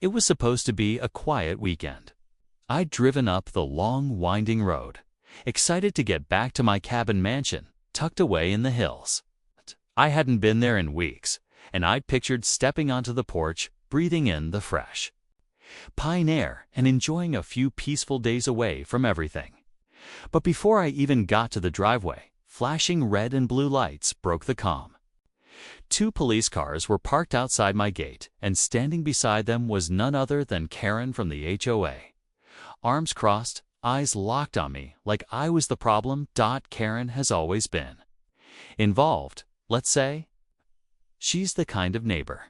It was supposed to be a quiet weekend. I'd driven up the long, winding road, excited to get back to my cabin mansion, tucked away in the hills. I hadn't been there in weeks, and I'd pictured stepping onto the porch, breathing in the fresh pine air and enjoying a few peaceful days away from everything. But before I even got to the driveway, flashing red and blue lights broke the calm. 2 police cars were parked outside my gate, and standing beside them was none other than Karen from the HOA. Arms crossed, eyes locked on me like I was the problem. Karen has always been involved, let's say. She's the kind of neighbor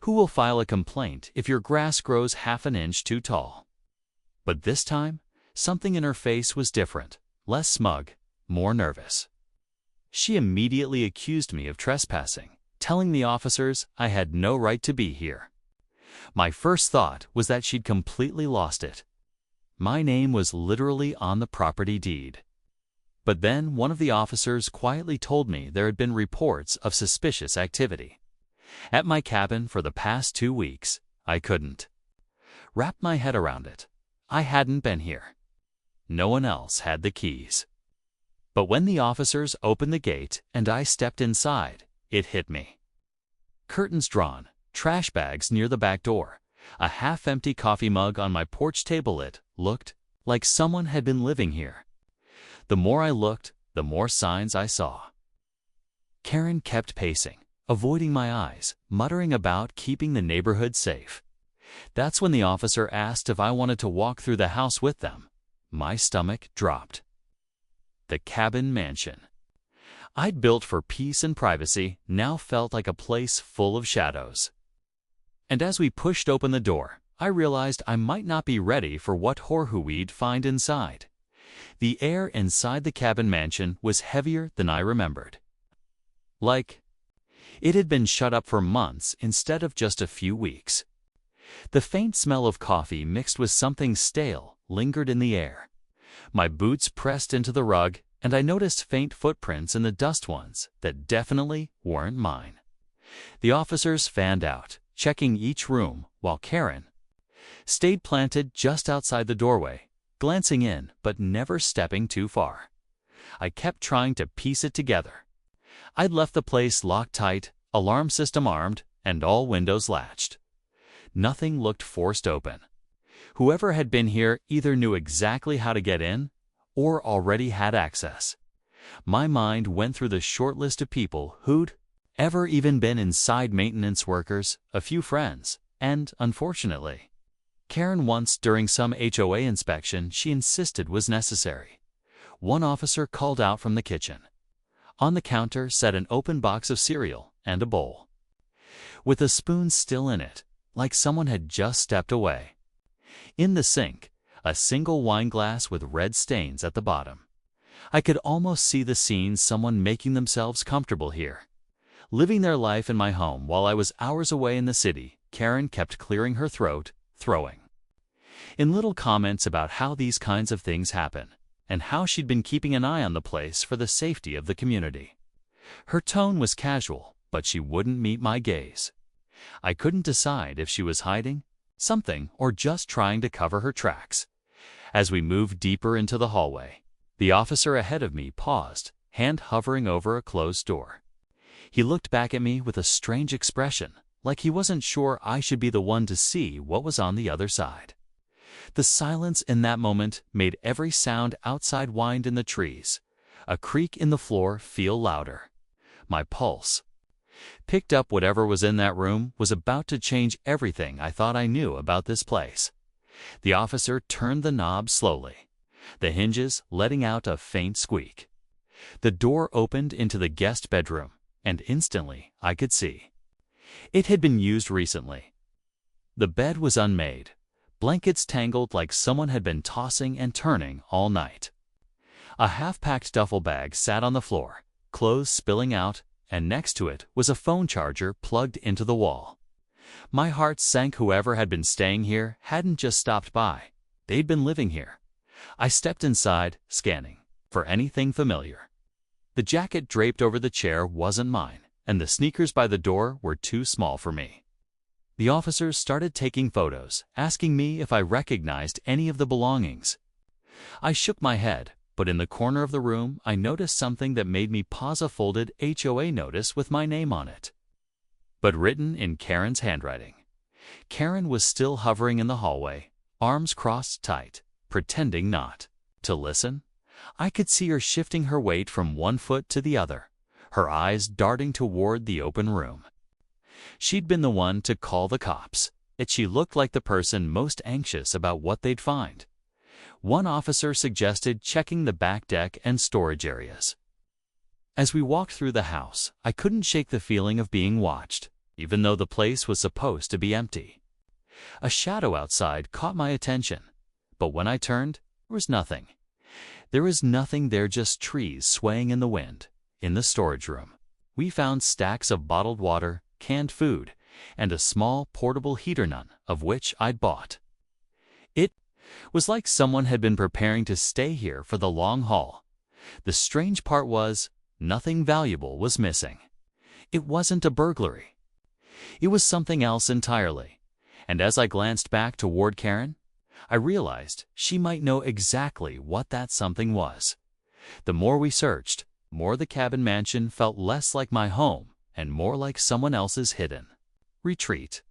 who will file a complaint if your grass grows half an inch too tall. But this time, something in her face was different, less smug, more nervous. She immediately accused me of trespassing, telling the officers I had no right to be here. My first thought was that she'd completely lost it. My name was literally on the property deed. But then one of the officers quietly told me there had been reports of suspicious activity at my cabin for the past 2 weeks. I couldn't wrap my head around it. I hadn't been here. No one else had the keys. But when the officers opened the gate and I stepped inside, it hit me. Curtains drawn, trash bags near the back door, a half-empty coffee mug on my porch table. It looked like someone had been living here. The more I looked, the more signs I saw. Karen kept pacing, avoiding my eyes, muttering about keeping the neighborhood safe. That's when the officer asked if I wanted to walk through the house with them. My stomach dropped. The cabin mansion I'd built for peace and privacy now felt like a place full of shadows. And as we pushed open the door, I realized I might not be ready for what horror we'd find inside. The air inside the cabin mansion was heavier than I remembered. Like it had been shut up for months instead of just a few weeks. The faint smell of coffee mixed with something stale lingered in the air. My boots pressed into the rug, and I noticed faint footprints in the dust ones that definitely weren't mine. The officers fanned out, checking each room, while Karen stayed planted just outside the doorway, glancing in but never stepping too far. I kept trying to piece it together. I'd left the place locked tight, alarm system armed, and all windows latched. Nothing looked forced open. Whoever had been here either knew exactly how to get in or already had access. My mind went through the short list of people who'd ever even been inside: maintenance workers, a few friends, and, unfortunately, Karen once during some HOA inspection she insisted was necessary. One officer called out from the kitchen. On the counter sat an open box of cereal and a bowl, with a spoon still in it, like someone had just stepped away. In the sink, a single wine glass with red stains at the bottom. I could almost see the scene: someone making themselves comfortable here, living their life in my home while I was hours away in the city. Karen kept clearing her throat, throwing in little comments about how these kinds of things happen, and how she'd been keeping an eye on the place for the safety of the community. Her tone was casual, but she wouldn't meet my gaze. I couldn't decide if she was hiding something or just trying to cover her tracks. As we moved deeper into the hallway, the officer ahead of me paused, hand hovering over a closed door. He looked back at me with a strange expression, like he wasn't sure I should be the one to see what was on the other side. The silence in that moment made every sound outside: wind in the trees, a creak in the floor feel louder. My pulse picked up. Whatever was in that room was about to change everything I thought I knew about this place. The officer turned the knob slowly, the hinges letting out a faint squeak. The door opened into the guest bedroom, and instantly I could see it had been used recently. The bed was unmade, blankets tangled like someone had been tossing and turning all night. A half-packed duffel bag sat on the floor, clothes spilling out, and next to it was a phone charger plugged into the wall. My heart sank. Whoever had been staying here hadn't just stopped by. They'd been living here. I stepped inside, scanning for anything familiar. The jacket draped over the chair wasn't mine, and the sneakers by the door were too small for me. The officers started taking photos, asking me if I recognized any of the belongings. I shook my head, but in the corner of the room I noticed something that made me pause a folded HOA notice with my name on it, but written in Karen's handwriting. Karen was still hovering in the hallway, arms crossed tight, pretending not to listen. I could see her shifting her weight from one foot to the other, her eyes darting toward the open room. She'd been the one to call the cops, yet she looked like the person most anxious about what they'd find. One officer suggested checking the back deck and storage areas. As we walked through the house, I couldn't shake the feeling of being watched, even though the place was supposed to be empty. A shadow outside caught my attention, but when I turned, there was nothing. There was nothing there, just trees swaying in the wind. In the storage room, we found stacks of bottled water, canned food, and a small portable heater, none of which I'd bought. It was like someone had been preparing to stay here for the long haul. The strange part was, nothing valuable was missing. It wasn't a burglary. It was something else entirely. And as I glanced back toward Karen, I realized she might know exactly what that something was. The more we searched, more the cabin mansion felt less like my home and more like someone else's hidden retreat.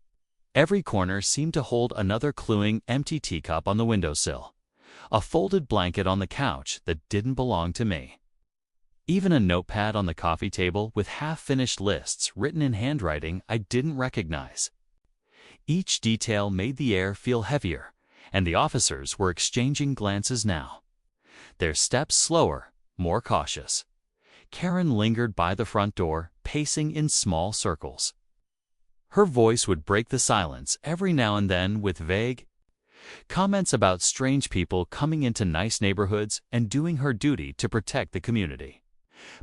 Every corner seemed to hold another cluing empty teacup on the windowsill, a folded blanket on the couch that didn't belong to me. Even a notepad on the coffee table with half-finished lists written in handwriting I didn't recognize. Each detail made the air feel heavier, and the officers were exchanging glances now, their steps slower, more cautious. Karen lingered by the front door, pacing in small circles. Her voice would break the silence every now and then with vague comments about strange people coming into nice neighborhoods and doing her duty to protect the community.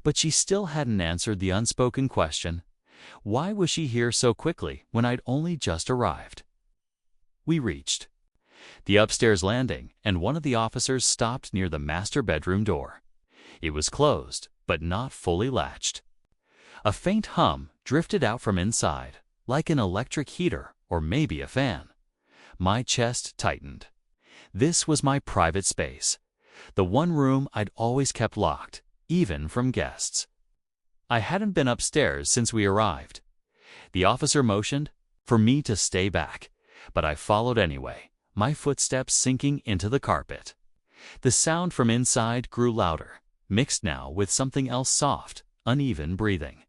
But she still hadn't answered the unspoken question, why was she here so quickly when I'd only just arrived? We reached the upstairs landing, and one of the officers stopped near the master bedroom door. It was closed, but not fully latched. A faint hum drifted out from inside, like an electric heater or maybe a fan. My chest tightened. This was my private space, the one room I'd always kept locked, even from guests. I hadn't been upstairs since we arrived. The officer motioned for me to stay back, but I followed anyway, my footsteps sinking into the carpet. The sound from inside grew louder, mixed now with something else, soft, uneven breathing.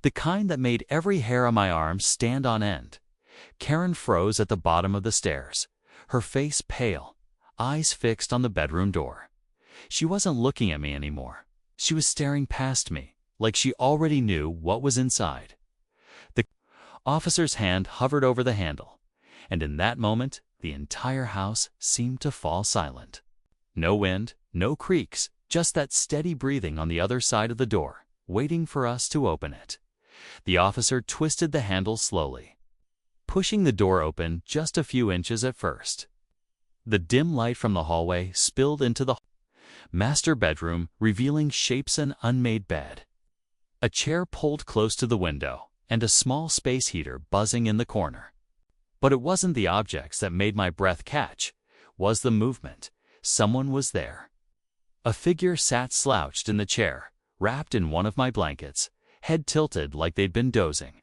The kind that made every hair on my arm stand on end. Karen froze at the bottom of the stairs, her face pale, eyes fixed on the bedroom door. She wasn't looking at me anymore. She was staring past me, like she already knew what was inside. The officer's hand hovered over the handle, and in that moment, the entire house seemed to fall silent. No wind, no creaks, just that steady breathing on the other side of the door, waiting for us to open it. The officer twisted the handle slowly, pushing the door open just a few inches at first. The dim light from the hallway spilled into the master bedroom, revealing shapes: an unmade bed, a chair pulled close to the window, and a small space heater buzzing in the corner. But it wasn't the objects that made my breath catch, it was the movement. Someone was there. A figure sat slouched in the chair, wrapped in one of my blankets, head tilted like they'd been dozing.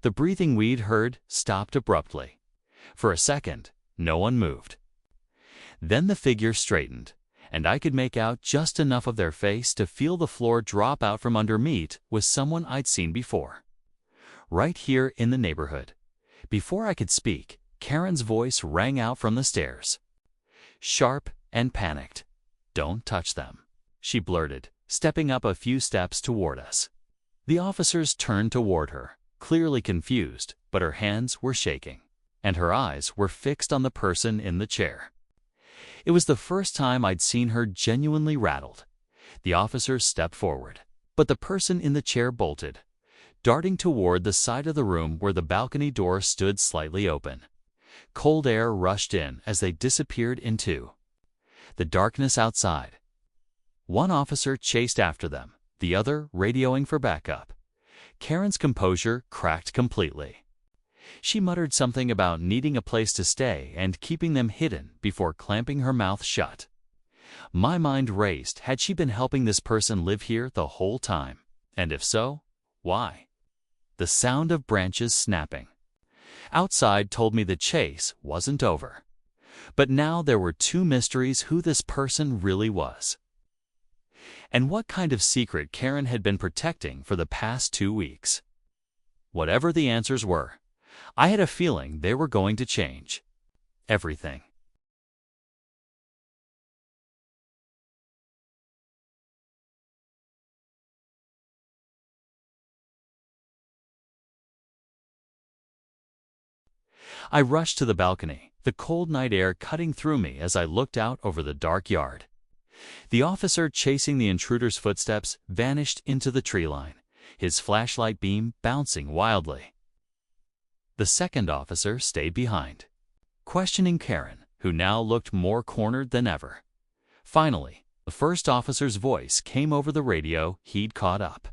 The breathing we'd heard stopped abruptly. For a second, no one moved. Then the figure straightened, and I could make out just enough of their face to feel the floor drop out from under me. It was someone I'd seen before, right here in the neighborhood. Before I could speak, Karen's voice rang out from the stairs, sharp and panicked. "Don't touch them," she blurted, stepping up a few steps toward us. The officers turned toward her, clearly confused, but her hands were shaking, and her eyes were fixed on the person in the chair. It was the first time I'd seen her genuinely rattled. The officers stepped forward, but the person in the chair bolted, darting toward the side of the room where the balcony door stood slightly open. Cold air rushed in as they disappeared into the darkness outside. One officer chased after them, the other radioing for backup. Karen's composure cracked completely. She muttered something about needing a place to stay and keeping them hidden before clamping her mouth shut. My mind raced. Had she been helping this person live here the whole time? And if so, why? The sound of branches snapping outside told me the chase wasn't over. But now there were two mysteries: who this person really was, and what kind of secret Karen had been protecting for the past 2 weeks. Whatever the answers were, I had a feeling they were going to change everything. I rushed to the balcony, the cold night air cutting through me as I looked out over the dark yard. The officer chasing the intruder's footsteps vanished into the tree line, his flashlight beam bouncing wildly. The second officer stayed behind, questioning Karen, who now looked more cornered than ever. Finally, the first officer's voice came over the radio he'd caught up.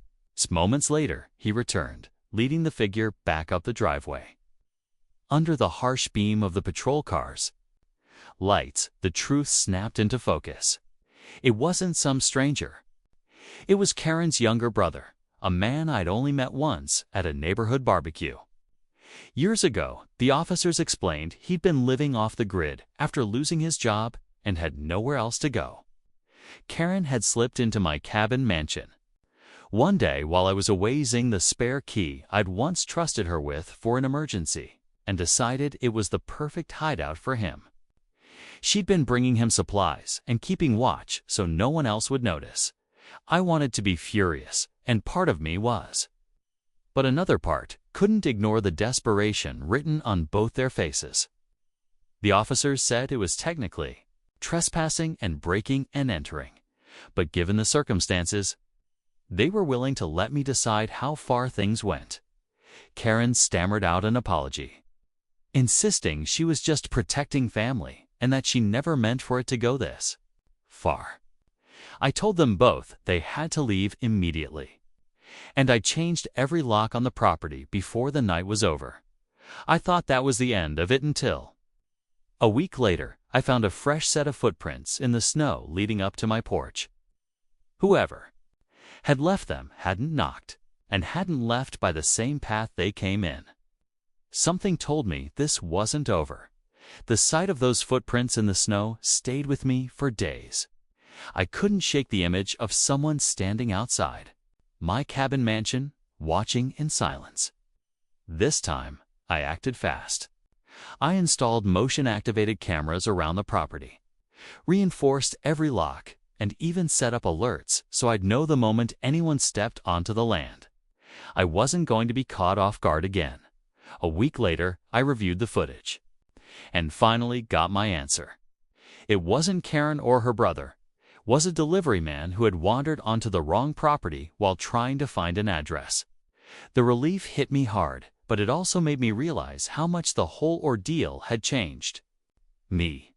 Moments later, he returned, leading the figure back up the driveway. Under the harsh beam of the patrol car's lights, the truth snapped into focus. It wasn't some stranger. It was Karen's younger brother, a man I'd only met once at a neighborhood barbecue. Years ago, the officers explained he'd been living off the grid after losing his job and had nowhere else to go. Karen had slipped into my cabin mansion one day while I was away using the spare key I'd once trusted her with for an emergency, and decided it was the perfect hideout for him. She'd been bringing him supplies and keeping watch so no one else would notice. I wanted to be furious, and part of me was. But another part couldn't ignore the desperation written on both their faces. The officers said it was technically trespassing and breaking and entering, but given the circumstances, they were willing to let me decide how far things went. Karen stammered out an apology, insisting she was just protecting family and that she never meant for it to go this far. I told them both they had to leave immediately, and I changed every lock on the property before the night was over. I thought that was the end of it until a week later, I found a fresh set of footprints in the snow leading up to my porch. Whoever had left them hadn't knocked, and hadn't left by the same path they came in. Something told me this wasn't over. The sight of those footprints in the snow stayed with me for days. I couldn't shake the image of someone standing outside my cabin mansion, watching in silence. This time, I acted fast. I installed motion-activated cameras around the property, reinforced every lock, and even set up alerts so I'd know the moment anyone stepped onto the land. I wasn't going to be caught off guard again. A week later, I reviewed the footage, and finally got my answer. It wasn't Karen or her brother. It was a delivery man who had wandered onto the wrong property while trying to find an address. The relief hit me hard, but it also made me realize how much the whole ordeal had changed me.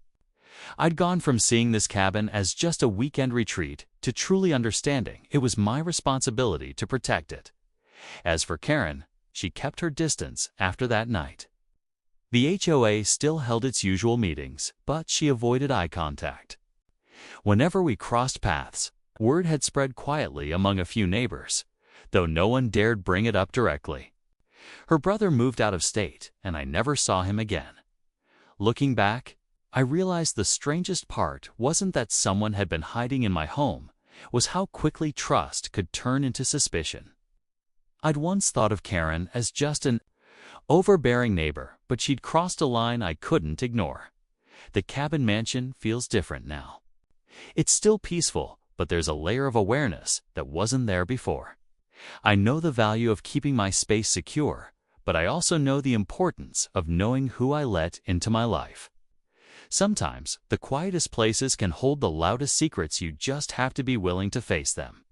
I'd gone from seeing this cabin as just a weekend retreat to truly understanding it was my responsibility to protect it. As for Karen, she kept her distance after that night. The HOA still held its usual meetings, but she avoided eye contact. Whenever we crossed paths, word had spread quietly among a few neighbors, though no one dared bring it up directly. Her brother moved out of state, and I never saw him again. Looking back, I realized the strangest part wasn't that someone had been hiding in my home, was how quickly trust could turn into suspicion. I'd once thought of Karen as just an overbearing neighbor, but she'd crossed a line I couldn't ignore. The cabin mansion feels different now. It's still peaceful, but there's a layer of awareness that wasn't there before. I know the value of keeping my space secure, but I also know the importance of knowing who I let into my life. Sometimes, the quietest places can hold the loudest secrets. You just have to be willing to face them.